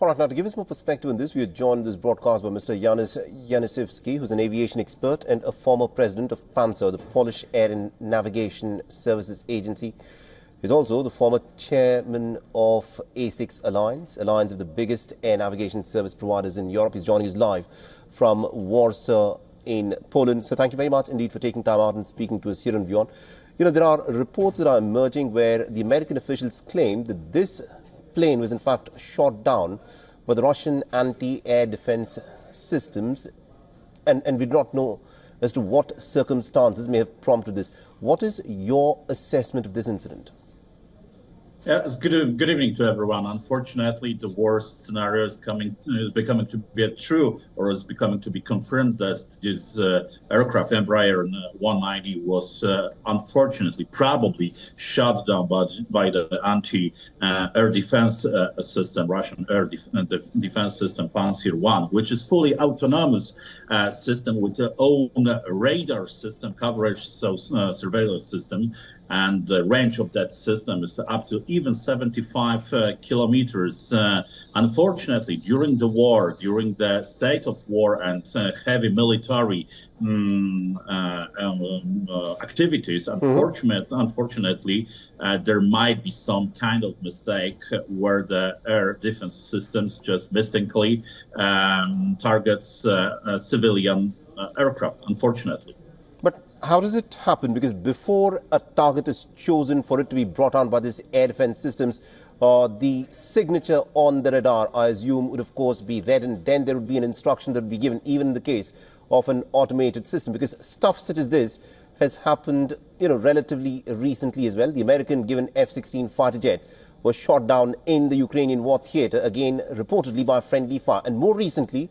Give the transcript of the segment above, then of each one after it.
All right, now to give us more perspective on this, we are joined this broadcast by Mr. Janusz Janicewski, who's an aviation expert and a former president of Panzer, the Polish Air and Navigation Services Agency. He's also the former chairman of A6 Alliance of the biggest air navigation service providers in Europe. He's joining us live from Warsaw in Poland. So thank you very much indeed for taking time out and speaking to us here on WION. You know, there are reports that are emerging where the American officials claim that this plane was in fact shot down by the Russian anti-air defense systems, and we do not know as to what circumstances may have prompted this. What is your assessment of this incident? Yeah, it's good evening to everyone. Unfortunately, the worst scenario is becoming to be true, or is becoming to be confirmed that this aircraft, Embraer 190, was unfortunately probably shot down by the anti-air defense system, Russian air defense system Panzer 1, which is fully autonomous system with their own radar system coverage, so surveillance system. And the range of that system is up to even 75 kilometers. Unfortunately, during the war, during the state of war and heavy military activities, unfortunately, there might be some kind of mistake where the air defense systems just mistakenly targets civilian aircraft, unfortunately. But how does it happen? Because before a target is chosen for it to be brought on by these air defense systems, the signature on the radar, I assume, would of course be read, and then there would be an instruction that would be given, even in the case of an automated system. Because stuff such as this has happened, you know, relatively recently as well. The American given F-16 fighter jet was shot down in the Ukrainian war theater, again reportedly by friendly fire. And more recently,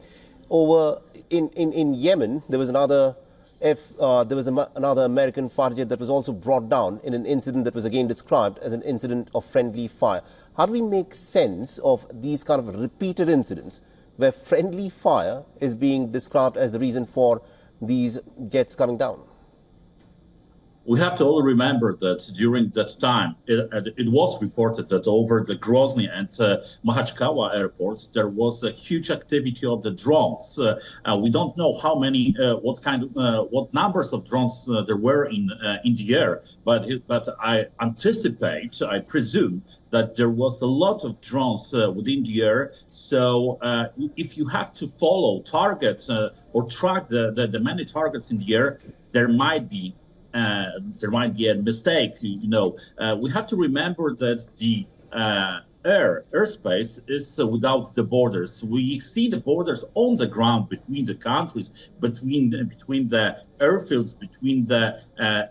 over in Yemen, there was another another American fighter jet that was also brought down in an incident that was again described as an incident of friendly fire. How do we make sense of these kind of repeated incidents where friendly fire is being described as the reason for these jets coming down? We have to all remember that during that time, it was reported that over the Grozny and Makhachkala airports, there was a huge activity of the drones. We don't know how many, what numbers of drones there were in the air, but I anticipate, I presume, that there was a lot of drones within the air. So if you have to follow, target, or track the many targets in the air, there might be a mistake. You know, we have to remember that the airspace is without the borders. We see the borders on the ground between the countries, between the airfields, between the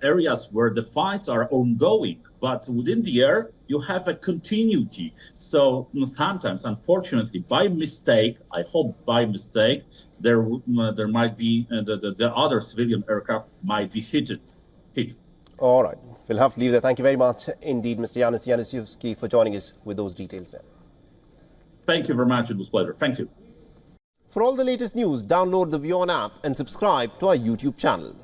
areas where the fights are ongoing. But within the air, you have a continuity. So sometimes, unfortunately, by mistake, I hope by mistake, there might be the other civilian aircraft might be hit. All right. We'll have to leave there. Thank you very much indeed, Mr. Janusz Janicewski, for joining us with those details there. Thank you very much. It was a pleasure. Thank you. For all the latest news, download the WION app and subscribe to our YouTube channel.